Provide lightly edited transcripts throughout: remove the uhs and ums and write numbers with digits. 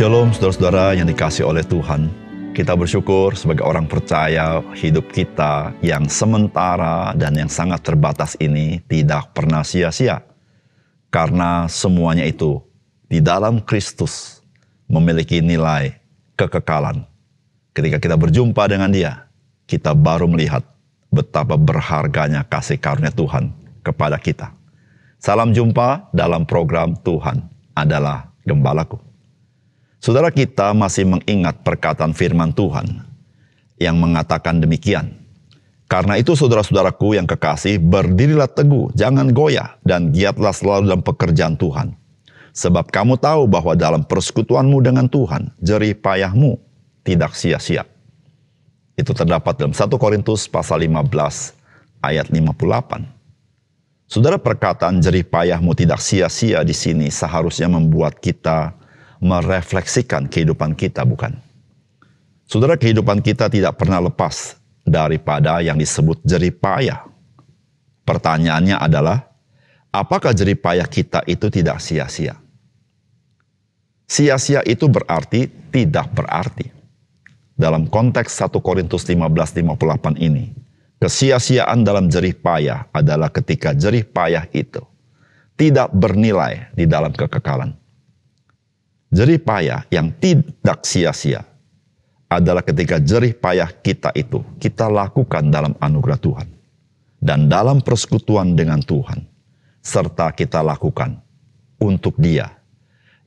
Shalom saudara-saudara yang dikasihi oleh Tuhan. Kita bersyukur sebagai orang percaya hidup kita yang sementara dan yang sangat terbatas ini tidak pernah sia-sia. Karena semuanya itu di dalam Kristus memiliki nilai kekekalan. Ketika kita berjumpa dengan Dia, kita baru melihat betapa berharganya kasih karunia Tuhan kepada kita. Salam jumpa dalam program Tuhan adalah Gembalaku. Saudara, kita masih mengingat perkataan firman Tuhan yang mengatakan demikian. Karena itu saudara-saudaraku yang kekasih, berdirilah teguh, jangan goyah, dan giatlah selalu dalam pekerjaan Tuhan. Sebab kamu tahu bahwa dalam persekutuanmu dengan Tuhan, jerih payahmu tidak sia-sia. Itu terdapat dalam 1 Korintus pasal 15 ayat 58. Saudara, perkataan jerih payahmu tidak sia-sia di sini seharusnya membuat kita merefleksikan kehidupan kita, bukan? Saudara, kehidupan kita tidak pernah lepas daripada yang disebut jerih payah. Pertanyaannya adalah, apakah jerih payah kita itu tidak sia-sia? Sia-sia itu berarti tidak berarti. Dalam konteks 1 Korintus 15:58 ini, kesia-siaan dalam jerih payah adalah ketika jerih payah itu tidak bernilai di dalam kekekalan. Jerih payah yang tidak sia-sia adalah ketika jerih payah kita itu kita lakukan dalam anugerah Tuhan dan dalam persekutuan dengan Tuhan, serta kita lakukan untuk Dia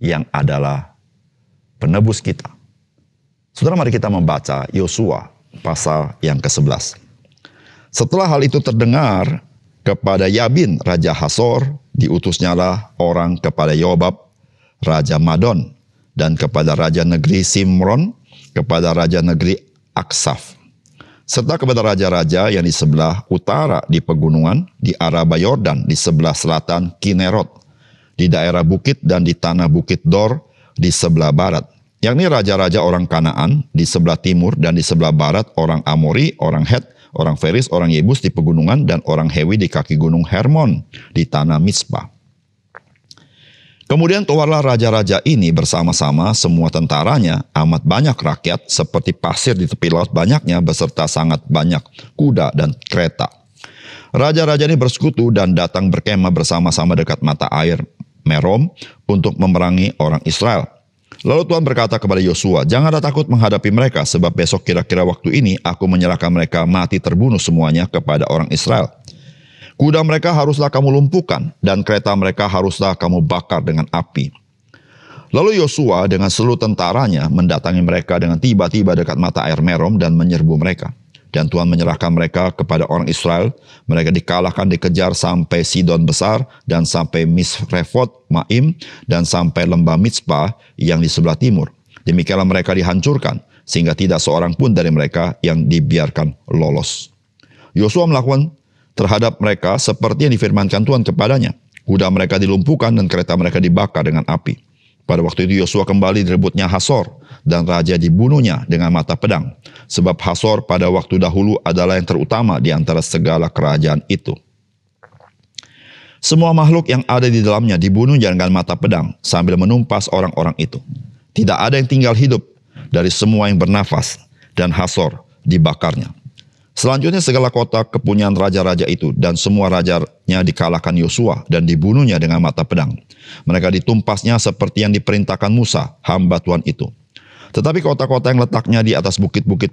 yang adalah penebus kita. Saudara, mari kita membaca Yosua pasal yang ke-11. Setelah hal itu terdengar kepada Yabin Raja Hasor, diutusnyalah orang kepada Yobab Raja Madon, dan kepada Raja Negeri Simron, kepada Raja Negeri Aksaf, serta kepada raja-raja yang di sebelah utara di pegunungan, di Araba Yordan, di sebelah selatan Kinerot, di daerah bukit dan di tanah bukit Dor di sebelah barat, yakni raja-raja orang Kanaan di sebelah timur dan di sebelah barat, orang Amori, orang Het, orang Feris, orang Yebus di pegunungan, dan orang Hewi di kaki gunung Hermon di tanah Mizpah. Kemudian keluarlah raja-raja ini bersama-sama semua tentaranya, amat banyak rakyat seperti pasir di tepi laut banyaknya, beserta sangat banyak kuda dan kereta. Raja-raja ini bersekutu dan datang berkemah bersama-sama dekat mata air Merom untuk memerangi orang Israel. Lalu Tuhan berkata kepada Yosua, janganlah takut menghadapi mereka, sebab besok kira-kira waktu ini aku menyerahkan mereka mati terbunuh semuanya kepada orang Israel. Kuda mereka haruslah kamu lumpuhkan, dan kereta mereka haruslah kamu bakar dengan api. Lalu Yosua dengan seluruh tentaranya mendatangi mereka dengan tiba-tiba dekat mata air Merom dan menyerbu mereka. Dan Tuhan menyerahkan mereka kepada orang Israel. Mereka dikalahkan, dikejar sampai Sidon besar, dan sampai Misrefot Maim, dan sampai lembah Mizpah yang di sebelah timur. Demikianlah mereka dihancurkan, sehingga tidak seorang pun dari mereka yang dibiarkan lolos. Yosua melakukan terhadap mereka seperti yang difirmankan Tuhan kepadanya. Kuda mereka dilumpuhkan dan kereta mereka dibakar dengan api. Pada waktu itu Yosua kembali direbutnya Hasor, dan raja dibunuhnya dengan mata pedang. Sebab Hasor pada waktu dahulu adalah yang terutama di antara segala kerajaan itu. Semua makhluk yang ada di dalamnya dibunuh dengan mata pedang sambil menumpas orang-orang itu. Tidak ada yang tinggal hidup dari semua yang bernafas, dan Hasor dibakarnya. Selanjutnya segala kota kepunyaan raja-raja itu dan semua rajanya dikalahkan Yosua dan dibunuhnya dengan mata pedang. Mereka ditumpasnya seperti yang diperintahkan Musa, hamba Tuhan itu. Tetapi kota-kota yang letaknya di atas bukit-bukit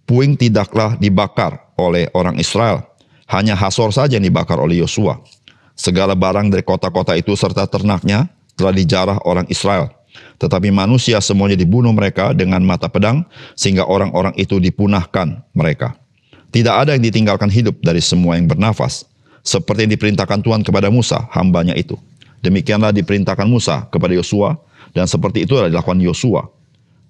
puing tidaklah dibakar oleh orang Israel. Hanya Hasor saja yang dibakar oleh Yosua. Segala barang dari kota-kota itu serta ternaknya telah dijarah orang Israel. Tetapi manusia semuanya dibunuh mereka dengan mata pedang, sehingga orang-orang itu dipunahkan mereka. Tidak ada yang ditinggalkan hidup dari semua yang bernafas, seperti yang diperintahkan Tuhan kepada Musa, hambanya itu. Demikianlah diperintahkan Musa kepada Yosua, dan seperti itulah dilakukan Yosua.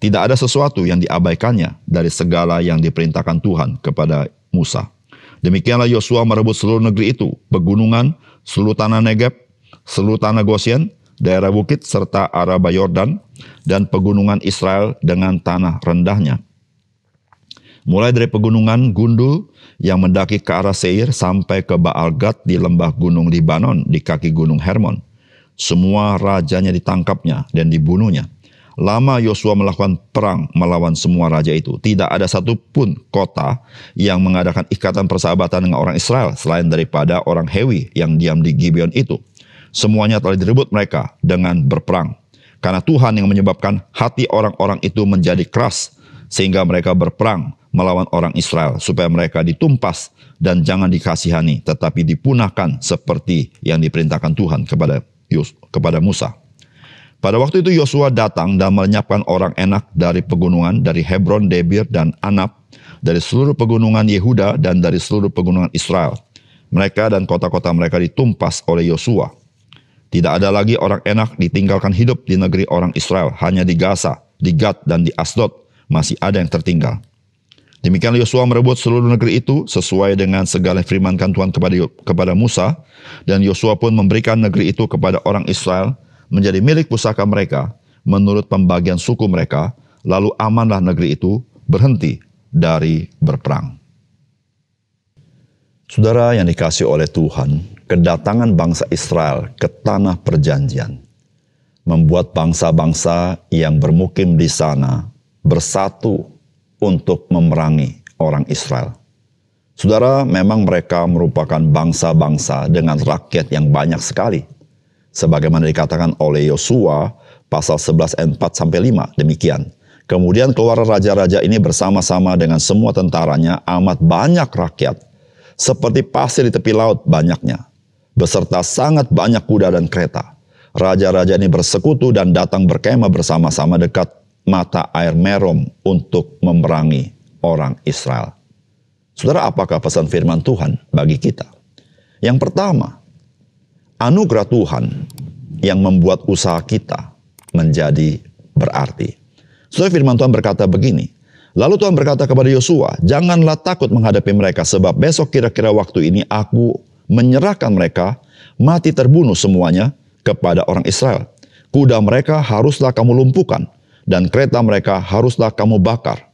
Tidak ada sesuatu yang diabaikannya dari segala yang diperintahkan Tuhan kepada Musa. Demikianlah Yosua merebut seluruh negeri itu, pegunungan, seluruh tanah Negeb, seluruh tanah Gosyen, daerah bukit serta Araba Yordan, dan pegunungan Israel dengan tanah rendahnya. Mulai dari pegunungan Gundul yang mendaki ke arah Seir sampai ke Baal-Gad di lembah gunung Libanon di kaki gunung Hermon. Semua rajanya ditangkapnya dan dibunuhnya. Lama Yosua melakukan perang melawan semua raja itu. Tidak ada satupun kota yang mengadakan ikatan persahabatan dengan orang Israel selain daripada orang Hewi yang diam di Gibeon itu. Semuanya telah direbut mereka dengan berperang. Karena Tuhan yang menyebabkan hati orang-orang itu menjadi keras sehingga mereka berperang melawan orang Israel supaya mereka ditumpas dan jangan dikasihani tetapi dipunahkan seperti yang diperintahkan Tuhan kepada Musa. Pada waktu itu Yosua datang dan melenyapkan orang Enak dari pegunungan, dari Hebron, Debir, dan Anab, dari seluruh pegunungan Yehuda dan dari seluruh pegunungan Israel. Mereka dan kota-kota mereka ditumpas oleh Yosua. Tidak ada lagi orang Enak ditinggalkan hidup di negeri orang Israel. Hanya di Gaza, di Gad, dan di Asdod masih ada yang tertinggal. Demikian Yosua merebut seluruh negeri itu sesuai dengan segala firmankan Tuhan kepada Musa. Dan Yosua pun memberikan negeri itu kepada orang Israel menjadi milik pusaka mereka menurut pembagian suku mereka. Lalu amanlah negeri itu berhenti dari berperang. Saudara yang dikasihi oleh Tuhan, kedatangan bangsa Israel ke tanah perjanjian membuat bangsa-bangsa yang bermukim di sana bersatu untuk memerangi orang Israel. Saudara, memang mereka merupakan bangsa-bangsa dengan rakyat yang banyak sekali. Sebagaimana dikatakan oleh Yosua pasal 11 ayat 4-5, demikian. Kemudian keluar raja-raja ini bersama-sama dengan semua tentaranya, amat banyak rakyat, seperti pasir di tepi laut banyaknya, beserta sangat banyak kuda dan kereta. Raja-raja ini bersekutu dan datang berkemah bersama-sama dekat mata air Merom untuk memerangi orang Israel. Saudara, apakah pesan firman Tuhan bagi kita? Yang pertama, anugerah Tuhan yang membuat usaha kita menjadi berarti. Saudara, firman Tuhan berkata begini, lalu Tuhan berkata kepada Yosua, janganlah takut menghadapi mereka, sebab besok kira-kira waktu ini aku menyerahkan mereka mati terbunuh semuanya kepada orang Israel. Kuda mereka haruslah kamu lumpuhkan, dan kereta mereka haruslah kamu bakar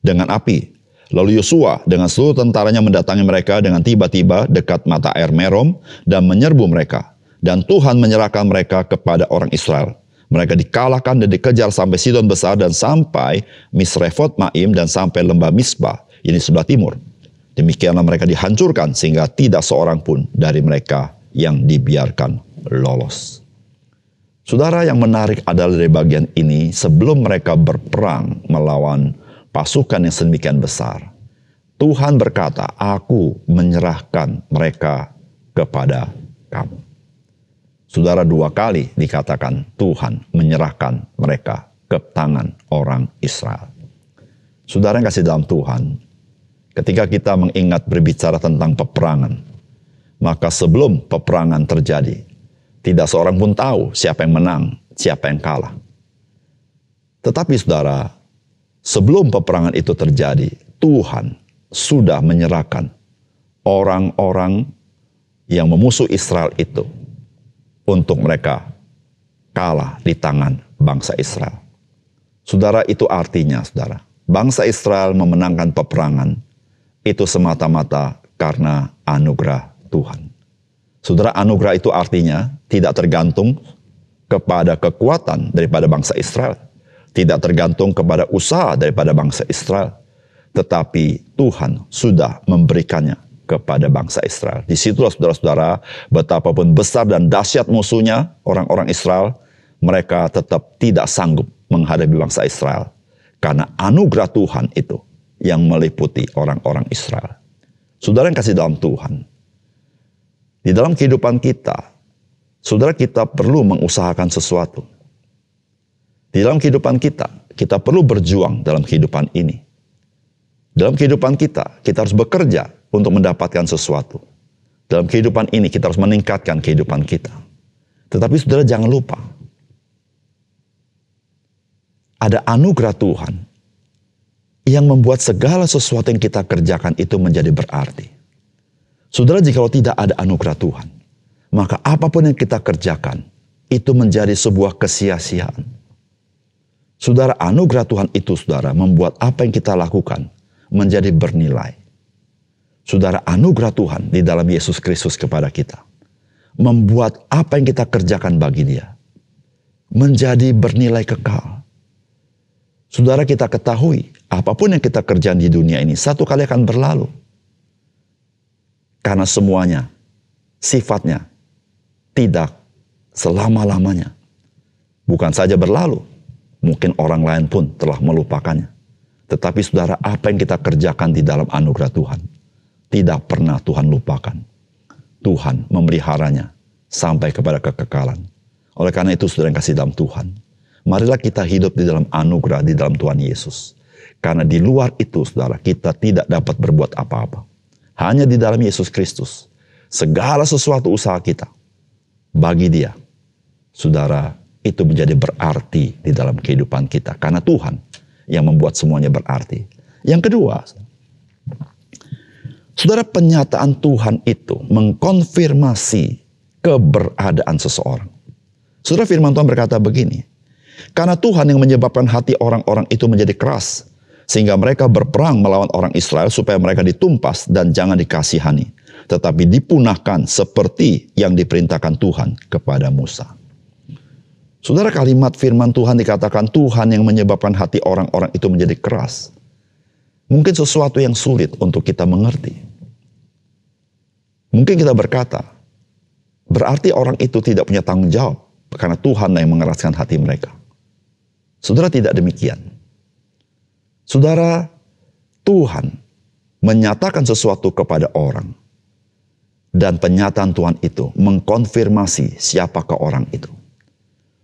dengan api. Lalu Yosua dengan seluruh tentaranya mendatangi mereka dengan tiba-tiba dekat mata air Merom dan menyerbu mereka. Dan Tuhan menyerahkan mereka kepada orang Israel. Mereka dikalahkan dan dikejar sampai Sidon besar dan sampai Misrefot Maim dan sampai lembah Misbah, ini sebelah timur. Demikianlah mereka dihancurkan sehingga tidak seorang pun dari mereka yang dibiarkan lolos. Saudara, yang menarik adalah dari bagian ini, sebelum mereka berperang melawan pasukan yang sedemikian besar, Tuhan berkata, aku menyerahkan mereka kepada kamu. Saudara, 2 kali dikatakan Tuhan menyerahkan mereka ke tangan orang Israel. Saudara yang kasih dalam Tuhan, ketika kita mengingat berbicara tentang peperangan, maka sebelum peperangan terjadi, tidak seorang pun tahu siapa yang menang, siapa yang kalah. Tetapi saudara, sebelum peperangan itu terjadi, Tuhan sudah menyerahkan orang-orang yang memusuh Israel itu untuk mereka kalah di tangan bangsa Israel. Saudara, itu artinya, saudara, bangsa Israel memenangkan peperangan itu semata-mata karena anugerah Tuhan. Saudara, anugerah itu artinya tidak tergantung kepada kekuatan daripada bangsa Israel. Tidak tergantung kepada usaha daripada bangsa Israel. Tetapi Tuhan sudah memberikannya kepada bangsa Israel. Di situlah saudara-saudara, betapapun besar dan dahsyat musuhnya, orang-orang Israel, mereka tetap tidak sanggup menghadapi bangsa Israel. Karena anugerah Tuhan itu yang meliputi orang-orang Israel. Saudara yang kasih dalam Tuhan, di dalam kehidupan kita, saudara, kita perlu mengusahakan sesuatu. Di dalam kehidupan kita, kita perlu berjuang dalam kehidupan ini. Dalam kehidupan kita harus bekerja untuk mendapatkan sesuatu. Dalam kehidupan ini, kita harus meningkatkan kehidupan kita. Tetapi saudara, jangan lupa, ada anugerah Tuhan yang membuat segala sesuatu yang kita kerjakan itu menjadi berarti. Saudara, jika tidak ada anugerah Tuhan, maka apapun yang kita kerjakan, itu menjadi sebuah kesia-siaan. Saudara, anugerah Tuhan itu, saudara, membuat apa yang kita lakukan menjadi bernilai. Saudara, anugerah Tuhan di dalam Yesus Kristus kepada kita membuat apa yang kita kerjakan bagi Dia menjadi bernilai kekal. Saudara, kita ketahui, apapun yang kita kerjakan di dunia ini, satu kali akan berlalu. Karena semuanya, sifatnya, tidak selama-lamanya. Bukan saja berlalu, mungkin orang lain pun telah melupakannya. Tetapi saudara, apa yang kita kerjakan di dalam anugerah Tuhan, tidak pernah Tuhan lupakan. Tuhan memeliharanya sampai kepada kekekalan. Oleh karena itu, saudara yang kasih dalam Tuhan, marilah kita hidup di dalam anugerah di dalam Tuhan Yesus. Karena di luar itu, saudara, kita tidak dapat berbuat apa-apa. Hanya di dalam Yesus Kristus, segala sesuatu usaha kita, bagi Dia, saudara, itu menjadi berarti di dalam kehidupan kita. Karena Tuhan yang membuat semuanya berarti. Yang kedua, saudara, penyataan Tuhan itu mengkonfirmasi keberadaan seseorang. Saudara, firman Tuhan berkata begini, karena Tuhan yang menyebabkan hati orang-orang itu menjadi keras, sehingga mereka berperang melawan orang Israel supaya mereka ditumpas dan jangan dikasihani, tetapi dipunahkan seperti yang diperintahkan Tuhan kepada Musa. Saudara, kalimat firman Tuhan dikatakan Tuhan yang menyebabkan hati orang-orang itu menjadi keras. Mungkin sesuatu yang sulit untuk kita mengerti. Mungkin kita berkata, berarti orang itu tidak punya tanggung jawab karena Tuhan yang mengeraskan hati mereka. Saudara, tidak demikian. Saudara, Tuhan menyatakan sesuatu kepada orang. Dan penyataan Tuhan itu mengkonfirmasi siapakah orang itu.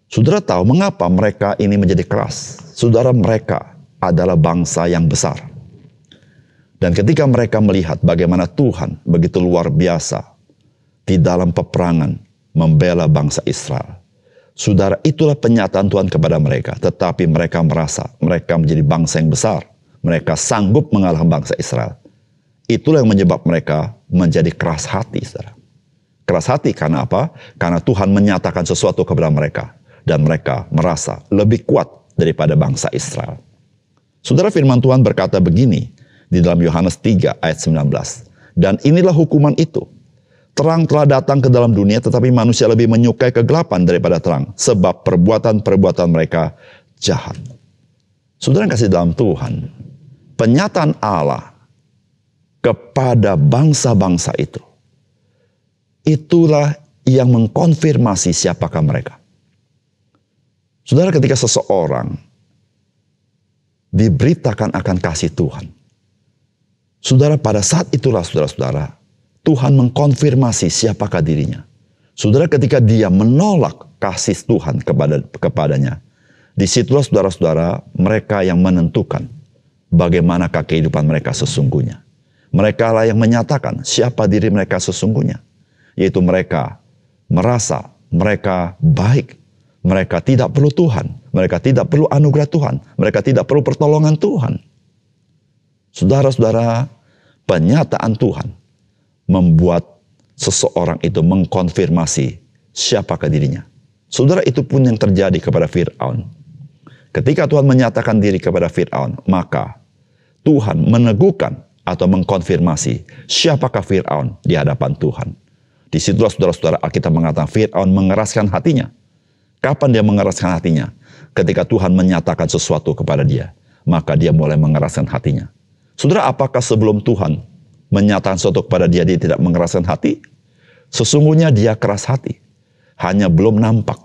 Saudara tahu mengapa mereka ini menjadi keras. Saudara, mereka adalah bangsa yang besar. Dan ketika mereka melihat bagaimana Tuhan begitu luar biasa di dalam peperangan membela bangsa Israel. Saudara, itulah penyataan Tuhan kepada mereka. Tetapi mereka merasa mereka menjadi bangsa yang besar. Mereka sanggup mengalahkan bangsa Israel. Itulah yang menyebabkan mereka menjadi keras hati, saudara. Keras hati karena apa? Karena Tuhan menyatakan sesuatu kepada mereka. Dan mereka merasa lebih kuat daripada bangsa Israel. Saudara, firman Tuhan berkata begini di dalam Yohanes 3 ayat 19. Dan inilah hukuman itu. Terang telah datang ke dalam dunia, tetapi manusia lebih menyukai kegelapan daripada terang. Sebab perbuatan-perbuatan mereka jahat. Saudara yang kasih dalam Tuhan, penyataan Allah kepada bangsa-bangsa itu, itulah yang mengkonfirmasi siapakah mereka. Saudara, ketika seseorang diberitakan akan kasih Tuhan, saudara, pada saat itulah saudara-saudara, Tuhan mengkonfirmasi siapakah dirinya. Saudara, ketika dia menolak kasih Tuhan kepadanya, disitulah saudara-saudara mereka yang menentukan bagaimanakah kehidupan mereka sesungguhnya. Mereka lah yang menyatakan siapa diri mereka sesungguhnya. Yaitu mereka merasa mereka baik. Mereka tidak perlu Tuhan. Mereka tidak perlu anugerah Tuhan. Mereka tidak perlu pertolongan Tuhan. Saudara-saudara, penyataan Tuhan membuat seseorang itu mengkonfirmasi siapakah dirinya. Saudara, itu pun yang terjadi kepada Fir'aun. Ketika Tuhan menyatakan diri kepada Fir'aun, maka Tuhan meneguhkan atau mengkonfirmasi siapakah Fir'aun di hadapan Tuhan. Disitulah saudara-saudara Alkitab mengatakan Fir'aun mengeraskan hatinya. Kapan dia mengeraskan hatinya? Ketika Tuhan menyatakan sesuatu kepada dia, maka dia mulai mengeraskan hatinya. Saudara, apakah sebelum Tuhan menyatakan sesuatu kepada dia, dia tidak mengeraskan hati? Sesungguhnya dia keras hati. Hanya belum nampak.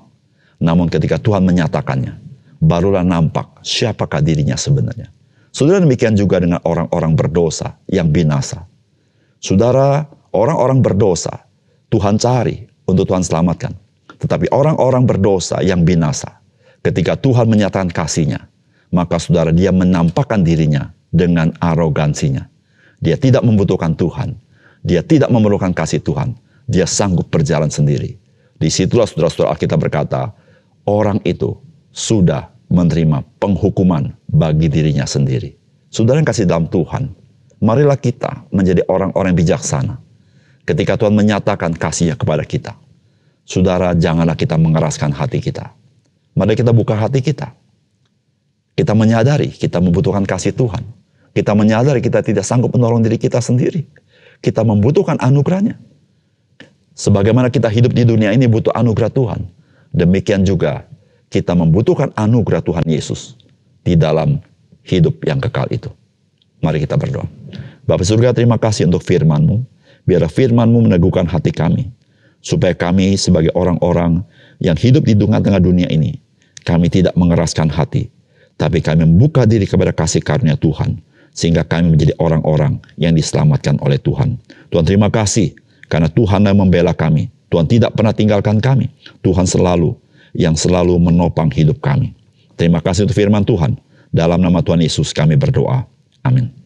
Namun ketika Tuhan menyatakannya, barulah nampak siapakah dirinya sebenarnya. Saudara, demikian juga dengan orang-orang berdosa yang binasa. Saudara, orang-orang berdosa, Tuhan cari untuk Tuhan selamatkan. Tetapi orang-orang berdosa yang binasa, ketika Tuhan menyatakan kasih-Nya, maka saudara, dia menampakkan dirinya dengan arogansinya. Dia tidak membutuhkan Tuhan. Dia tidak memerlukan kasih Tuhan. Dia sanggup berjalan sendiri. Disitulah saudara-saudara Alkitab berkata, orang itu sudah menerima penghukuman bagi dirinya sendiri. Saudara yang kasih dalam Tuhan, marilah kita menjadi orang-orang yang bijaksana. Ketika Tuhan menyatakan kasih-Nya kepada kita, saudara, janganlah kita mengeraskan hati kita. Mari kita buka hati kita. Kita menyadari kita membutuhkan kasih Tuhan. Kita menyadari kita tidak sanggup menolong diri kita sendiri. Kita membutuhkan anugerah-Nya. Sebagaimana kita hidup di dunia ini butuh anugerah Tuhan. Demikian juga kita membutuhkan anugerah Tuhan Yesus di dalam hidup yang kekal itu. Mari kita berdoa. Bapa surga, terima kasih untuk firman-Mu. Biar firman-Mu meneguhkan hati kami, supaya kami sebagai orang-orang yang hidup di tengah-tengah dunia ini, kami tidak mengeraskan hati, tapi kami membuka diri kepada kasih karunia Tuhan, sehingga kami menjadi orang-orang yang diselamatkan oleh Tuhan. Tuhan, terima kasih karena Tuhan yang membela kami. Tuhan tidak pernah tinggalkan kami. Tuhan selalu menopang hidup kami. Terima kasih untuk firman Tuhan. Dalam nama Tuhan Yesus kami berdoa. Amin.